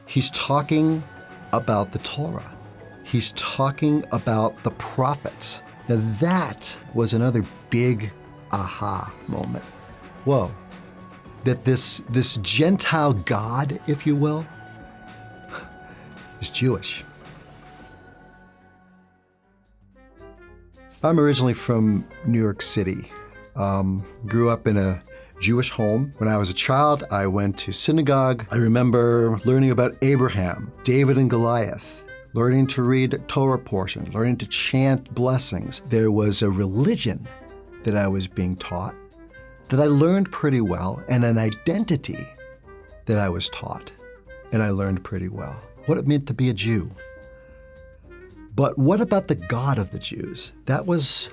He's talking about the Torah. He's talking about the prophets. Now that was another big aha moment. Whoa, that this Gentile God, if you will, is Jewish. I'm originally from New York City. Grew up in a Jewish home. When I was a child, I went to synagogue. I remember learning about Abraham, David and Goliath, learning to read Torah portion, learning to chant blessings. There was a religion that I was being taught that I learned pretty well, and an identity that I was taught and I learned pretty well. What it meant to be a Jew. But what about the God of the Jews? That was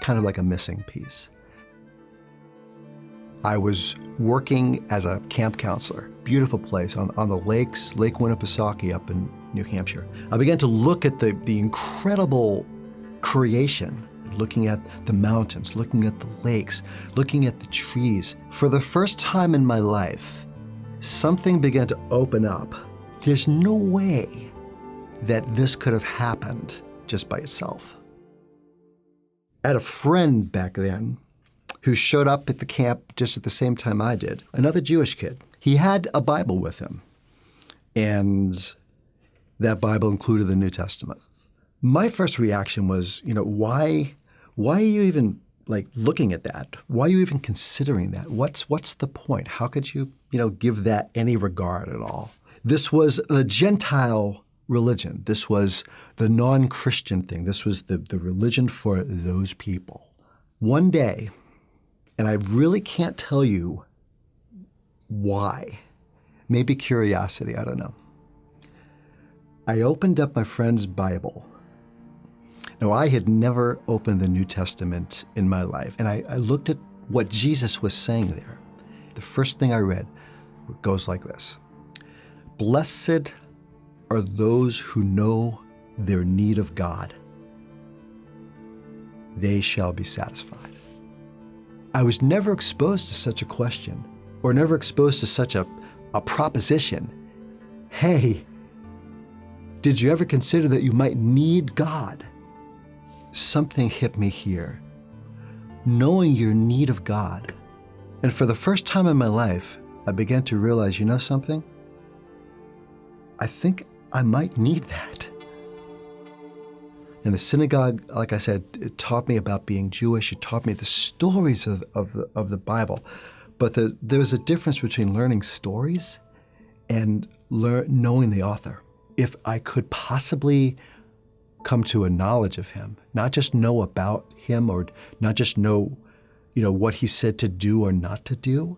kind of like a missing piece. I was working as a camp counselor, beautiful place on the lakes, Lake Winnipesaukee up in New Hampshire. I began to look at the incredible creation, looking at the mountains, looking at the lakes, looking at the trees. For the first time in my life, something began to open up. There's no way that this could have happened just by itself. I had a friend back then who showed up at the camp just at the same time I did, another Jewish kid. He had a Bible with him, and that Bible included the New Testament. My first reaction was, why are you even looking at that? Why are you even considering that? What's the point? How could you, give that any regard at all? This was the Gentile religion. This was the non-Christian thing. This was the religion for those people. One day, and I really can't tell you why, maybe curiosity, I don't know. I opened up my friend's Bible. Now, I had never opened the New Testament in my life, and I looked at what Jesus was saying there. The first thing I read goes like this: "Blessed are those who know their need of God. They shall be satisfied." I was never exposed to such a question, or never exposed to such a proposition. Hey, did you ever consider that you might need God? Something hit me here. Knowing your need of God. And for the first time in my life, I began to realize, something? I think I might need that. And the synagogue, like I said, it taught me about being Jewish. It taught me the stories of the Bible. But there's a difference between learning stories and knowing the author. If I could possibly come to a knowledge of him, not just know about him, or not just know, what he said to do or not to do,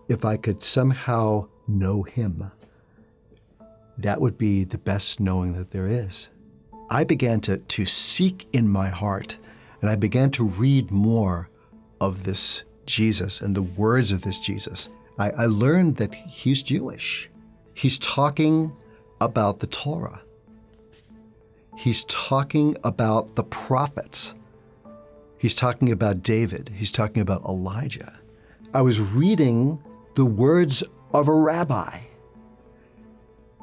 if I could somehow know him, that would be the best knowing that there is. I began to seek in my heart, and I began to read more of this Jesus and the words of this Jesus. I learned that he's Jewish. He's talking about the Torah. He's talking about the prophets. He's talking about David. He's talking about Elijah. I was reading the words of a rabbi.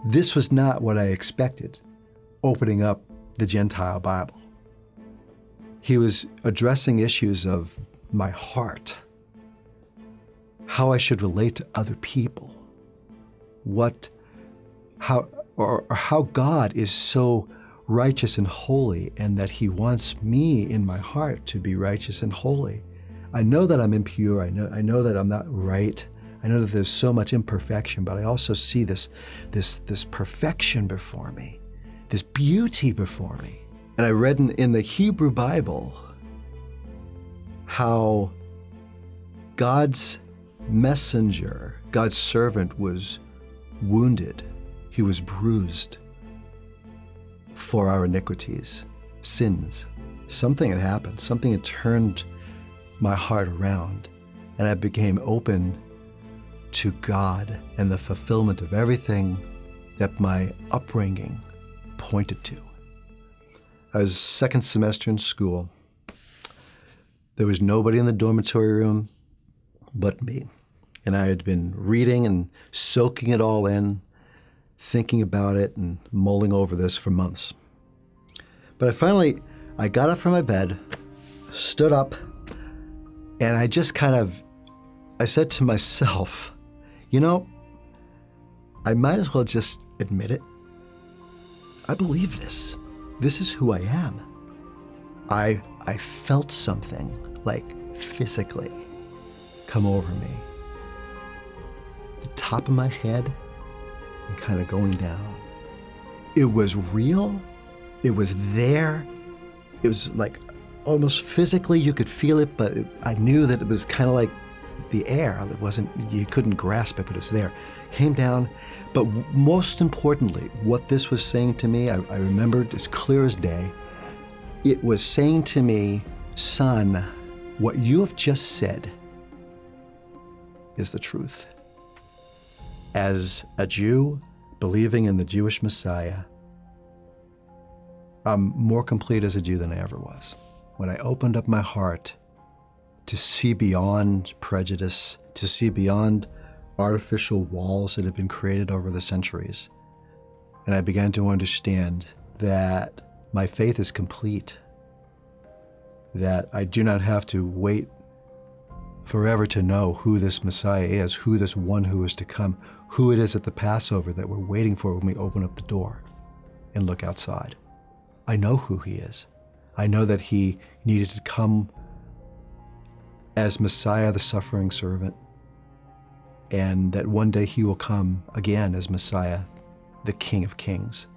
This was not what I expected, opening up the Gentile Bible. He was addressing issues of my heart, how I should relate to other people, how God is so righteous and holy, and that he wants me in my heart to be righteous and holy. I know that I'm impure. I know that I'm not right. I know that there's so much imperfection, but I also see this perfection before me, this beauty before me. And I read in the Hebrew Bible how God's messenger, God's servant, was wounded. He was bruised for our iniquities, sins. Something had happened. Something had turned my heart around, and I became open to God and the fulfillment of everything that my upbringing pointed to. I was second semester in school. There was nobody in the dormitory room but me. And I had been reading and soaking it all in, thinking about it and mulling over this for months. But I got up from my bed, stood up, and I said to myself, I might as well just admit it. I believe this. This is who I am. I felt something, like physically, come over me. The top of my head and kind of going down. It was real. It was there. It was like almost physically you could feel it, but I knew that it was kind of like the air. You couldn't grasp it, but it was there. Came down. But most importantly, what this was saying to me, I remembered as clear as day. It was saying to me, son, what you have just said is the truth. As a Jew believing in the Jewish Messiah, I'm more complete as a Jew than I ever was. When I opened up my heart to see beyond prejudice, to see beyond artificial walls that have been created over the centuries, and I began to understand that my faith is complete, that I do not have to wait forever to know who this Messiah is, who this one who is to come, who it is at the Passover that we're waiting for when we open up the door and look outside. I know who he is. I know that he needed to come as Messiah, the suffering servant, and that one day he will come again as Messiah, the King of Kings.